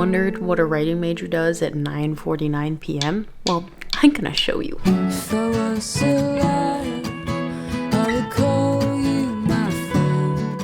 wondered what a writing major does at 9:49 p.m.? Well, I'm gonna show you. If I was alive, I would call you my friend.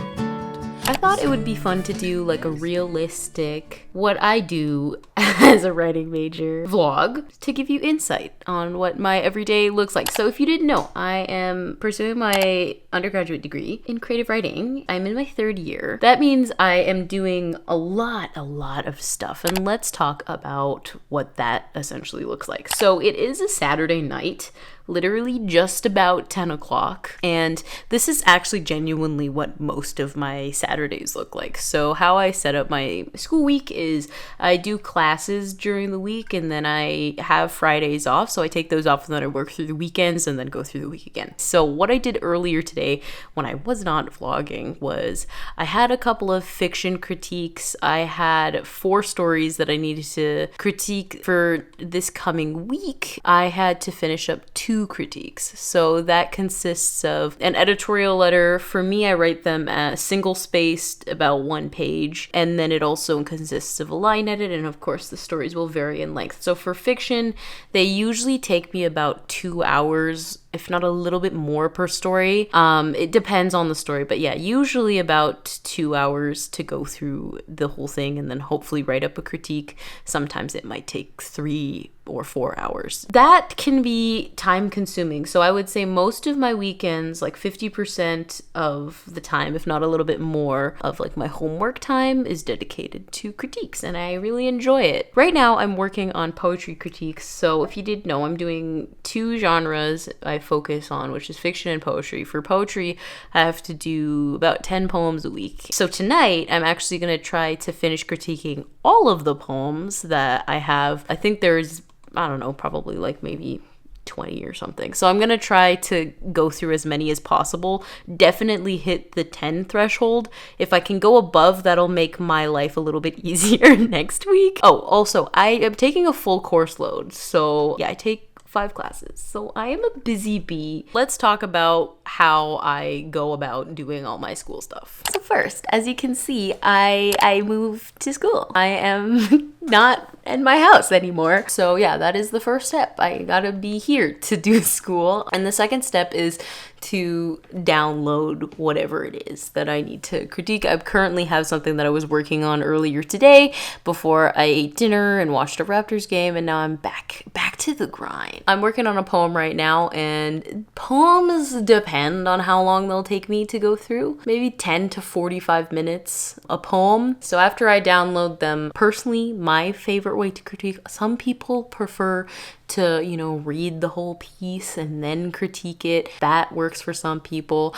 I thought it would be fun to do like a realistic, what I do as a writing major vlog to give you insight on what my everyday looks like. So if you didn't know, I am pursuing my undergraduate degree in creative writing. I'm in my third year. That means I am doing a lot of stuff. And let's talk about what that essentially looks like. So it is a Saturday night, literally just about 10 o'clock. And this is actually genuinely what most of my Saturdays look like. So how I set up my school week is I do classes during the week and then I have Fridays off. So I take those off and then I work through the weekends and then go through the week again. So what I did earlier today when I was not vlogging was I had a couple of fiction critiques. I had 4 stories that I needed to critique for this coming week. I had to finish up 2 critiques. So that consists of an editorial letter. For me, I write them as single-spaced, about 1 page, and then it also consists of a line edit, and of course the stories will vary in length. So for fiction, they usually take me about 2 hours, if not a little bit more per story. It depends on the story, but yeah, usually about 2 hours to go through the whole thing and then hopefully write up a critique. Sometimes it might take 3 or 4 hours. That can be time consuming. So I would say most of my weekends, like 50% of the time, if not a little bit more of like my homework time, is dedicated to critiques and I really enjoy it. Right now I'm working on poetry critiques. So if you didn't know, I'm doing 2 genres I focus on, which is fiction and poetry. For poetry, I have to do about 10 poems a week. So tonight I'm actually going to try to finish critiquing all of the poems that I have. I think there's, I don't know, probably like maybe 20 or something. So I'm going to try to go through as many as possible. Definitely hit the 10 threshold. If I can go above, that'll make my life a little bit easier next week. Oh, also, I am taking a full course load. So yeah, I take 5 classes. So I am a busy bee. Let's talk about how I go about doing all my school stuff. So first, as you can see, I moved to school. I am not in my house anymore. So yeah, that is the first step. I gotta be here to do school. And the second step is to download whatever it is that I need to critique. I currently have something that I was working on earlier today before I ate dinner and watched a Raptors game, and now I'm back to the grind. I'm working on a poem right now, and poems depend on how long they'll take me to go through. Maybe 10 to 45 minutes a poem. So after I download them, personally, my favorite way to critique, some people prefer to, read the whole piece and then critique it. That works for some people.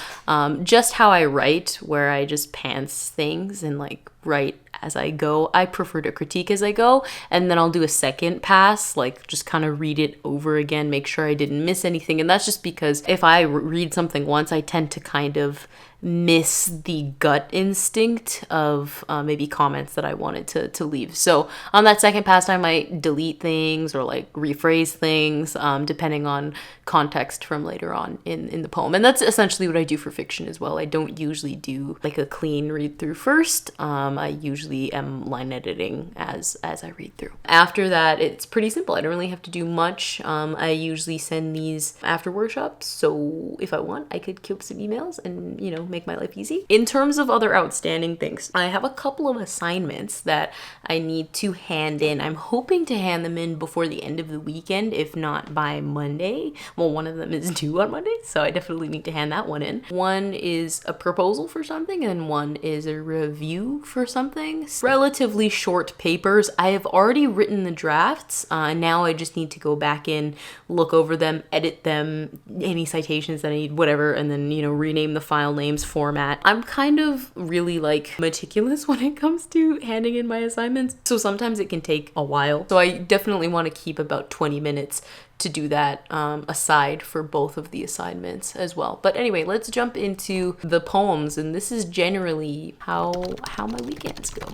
Just how I write, where I just pants things and like write as I go. I prefer to critique as I go, and then I'll do a second pass, like just kind of read it over again, make sure I didn't miss anything. And that's just because if I read something once, I tend to kind of miss the gut instinct of maybe comments that I wanted to leave. So on that second pass, I might delete things or like rephrase things depending on context from later on in the poem. And that's essentially what I do for fiction as well. I don't usually do like a clean read through first. I usually am line editing as I read through. After that, it's pretty simple. I don't really have to do much. I usually send these after workshops. So if I want, I could queue up some emails and, make my life easy. In terms of other outstanding things, I have a couple of assignments that I need to hand in. I'm hoping to hand them in before the end of the weekend, if not by Monday. Well, one of them is due on Monday, so I definitely need to hand that one in. One is a proposal for something, and one is a review for something. Relatively short papers. I have already written the drafts. Now I just need to go back in, look over them, edit them, any citations that I need, whatever, and then, rename the file names, format. I'm kind of really like meticulous when it comes to handing in my assignments, so sometimes it can take a while. So I definitely want to keep about 20 minutes to do that aside for both of the assignments as well. But anyway, let's jump into the poems, and this is generally how my weekends go.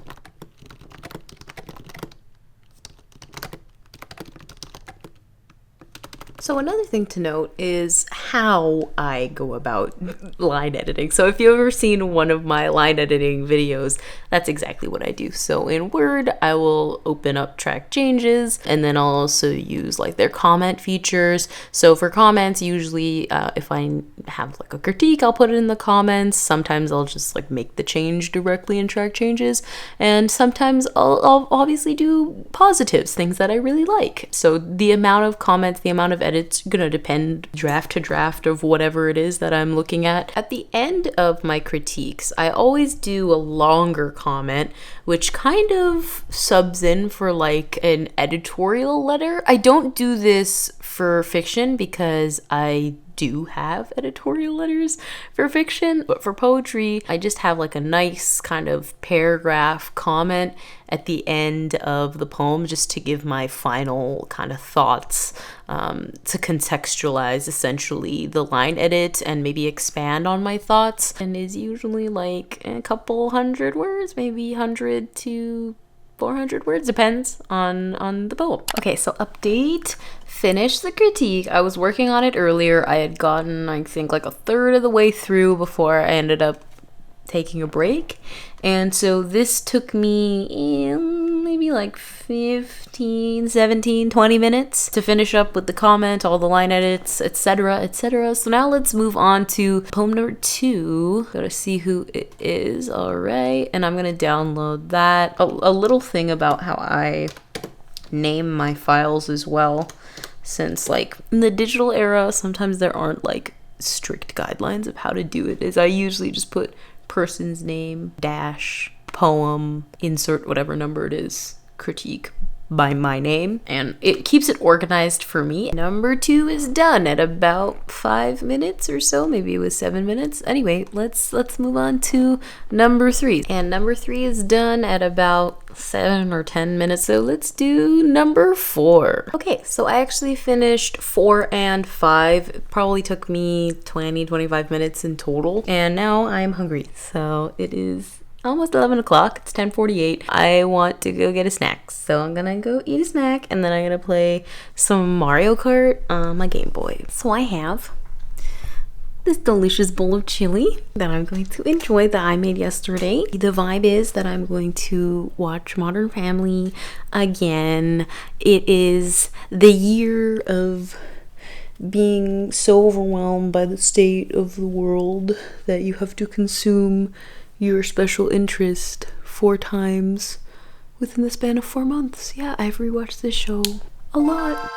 So another thing to note is how I go about line editing. So if you've ever seen one of my line editing videos, that's exactly what I do. So in Word, I will open up track changes, and then I'll also use like their comment features. So for comments, usually if I have like a critique, I'll put it in the comments. Sometimes I'll just like make the change directly in track changes, and sometimes I'll obviously do positives, things that I really like. So the amount of comments, the amount of edits, gonna depend draft to draft of whatever it is that I'm looking at. At the end of my critiques, I always do a longer comment, which kind of subs in for like an editorial letter. I don't do this for fiction because I do have editorial letters for fiction, but for poetry, I just have like a nice kind of paragraph comment at the end of the poem just to give my final kind of thoughts, to contextualize essentially the line edit and maybe expand on my thoughts, and is usually like a couple hundred words, maybe 100 to 400 words, depends on the poem. Okay, so update, finished the critique. I was working on it earlier. I had gotten, I think, like a third of the way through before I ended up taking a break. And so this took me maybe like 15, 17, 20 minutes to finish up with the comment, all the line edits, etc., etc. So now let's move on to poem number 2. Gotta see who it is. All right, and I'm gonna download that. A little thing about how I name my files as well, since like in the digital era, sometimes there aren't like strict guidelines of how to do it, is I usually just put person's name dash poem, insert whatever number it is, critique by my name, and it keeps it organized for me. Number 2 is done at about 5 minutes or so, maybe it was 7 minutes. Anyway, let's move on to number 3, and number 3 is done at about 7 or 10 minutes, so let's do number 4. Okay, so I actually finished 4 and 5. It probably took me 20-25 minutes in total, and now I'm hungry, so it is almost 11 o'clock. It's 10:48. I want to go get a snack, so I'm gonna go eat a snack, and then I'm gonna play some Mario Kart on my Game Boy. So I have this delicious bowl of chili that I'm going to enjoy that I made yesterday. The vibe is that I'm going to watch Modern Family again. It is the year of being so overwhelmed by the state of the world that you have to consume your special interest 4 times within the span of 4 months. Yeah, I've rewatched this show a lot.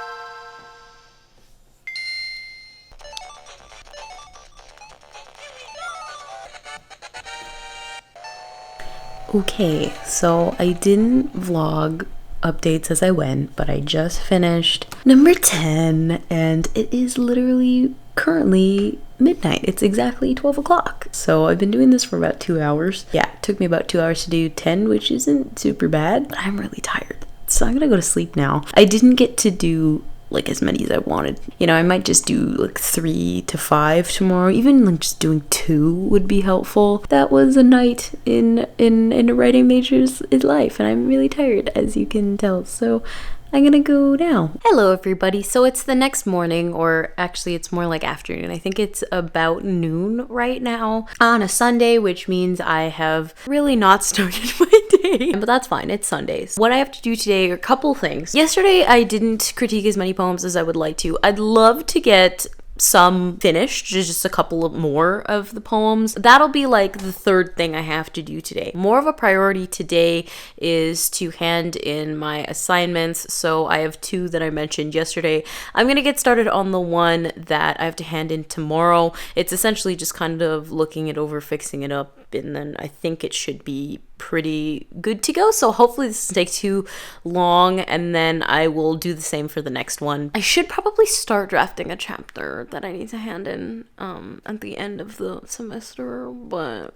Okay, so I didn't vlog updates as I went, but I just finished number 10, and it is literally currently midnight. It's exactly 12 o'clock. So I've been doing this for about 2 hours. Yeah, it took me about 2 hours to do 10, which isn't super bad, but I'm really tired. So I'm gonna go to sleep now. I didn't get to do like as many as I wanted. You know, I might just do like 3 to 5 tomorrow. Even like just doing 2 would be helpful. That was a night in a writing major's life, and I'm really tired, as you can tell. So I'm gonna go now. Hello everybody. So it's the next morning, or actually it's more like afternoon. I think it's about noon right now on a Sunday, which means I have really not started my day. But that's fine, it's Sundays. What I have to do today are a couple things. Yesterday I didn't critique as many poems as I would like to. I'd love to get some finished, just a couple more of the poems. That'll be like the third thing I have to do today. More of a priority today is to hand in my assignments. So I have 2 that I mentioned yesterday. I'm gonna get started on the one that I have to hand in tomorrow. It's essentially just kind of looking it over, fixing it up, and then I think it should be pretty good to go. So hopefully this doesn't take too long, and then I will do the same for the next one. I should probably start drafting a chapter that I need to hand in at the end of the semester, but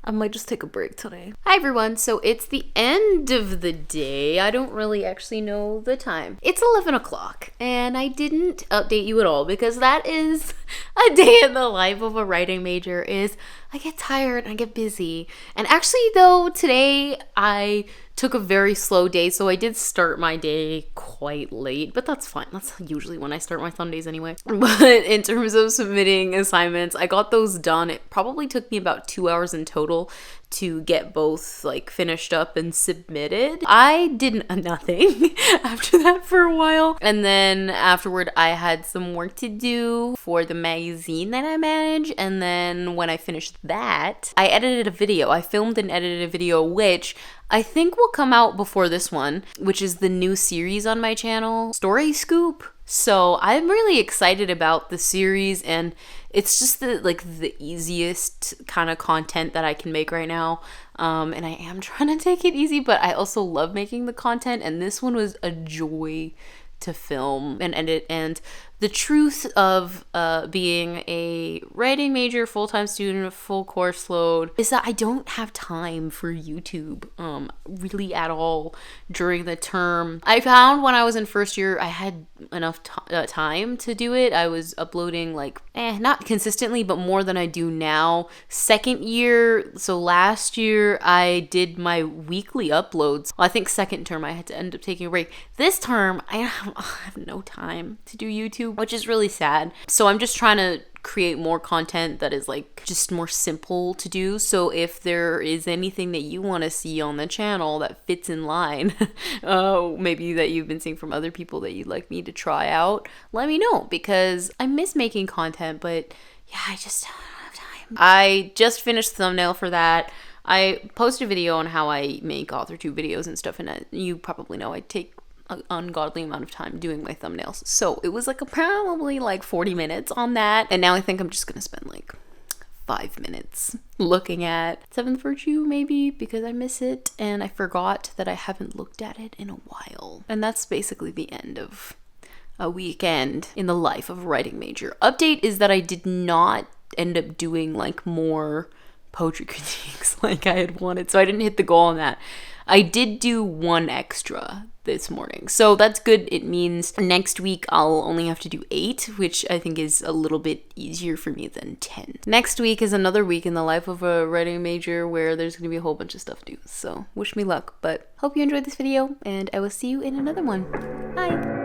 I might just take a break today. Hi everyone, so it's the end of the day. I don't really actually know the time. It's 11 o'clock, and I didn't update you at all because that is a day in the life of a writing major, is I get tired and I get busy. And actually though, today I took a very slow day, so I did start my day quite late, but that's fine. That's usually when I start my Sundays anyway. But in terms of submitting assignments, I got those done. It probably took me about 2 hours in total to get both like finished up and submitted. I did nothing after that for a while. And then afterward, I had some work to do for the magazine that I manage. And then when I finished that, I edited a video. I filmed and edited a video, which I think will come out before this one, which is the new series on my channel, Story Scoop. So I'm really excited about the series, and it's just the easiest kind of content that I can make right now. And I am trying to take it easy, but I also love making the content, and this one was a joy to film and edit. And the truth of being a writing major, full-time student, full course load, is that I don't have time for YouTube really at all during the term. I found when I was in first year, I had enough time to do it. I was uploading not consistently, but more than I do now. Second year, so last year, I did my weekly uploads. Well, I think second term I had to end up taking a break. This term, I have no time to do YouTube, which is really sad. So I'm just trying to create more content that is just more simple to do. So if there is anything that you want to see on the channel that fits in line, maybe that you've been seeing from other people that you'd like me to try out, let me know, because I miss making content, but yeah, I just don't have time. I just finished the thumbnail for that. I posted a video on how I make authortube videos and stuff, and you probably know I take an ungodly amount of time doing my thumbnails. So it was probably 40 minutes on that. And now I think I'm just gonna spend 5 minutes looking at Seventh Virtue, maybe, because I miss it and I forgot that I haven't looked at it in a while. And that's basically the end of a weekend in the life of a writing major. Update is that I did not end up doing more poetry critiques like I had wanted, so I didn't hit the goal on that. I did do one extra this morning, so that's good. It means next week I'll only have to do 8, which I think is a little bit easier for me than 10. Next week is another week in the life of a writing major where there's going to be a whole bunch of stuff to do, so wish me luck. But hope you enjoyed this video, and I will see you in another one. Bye!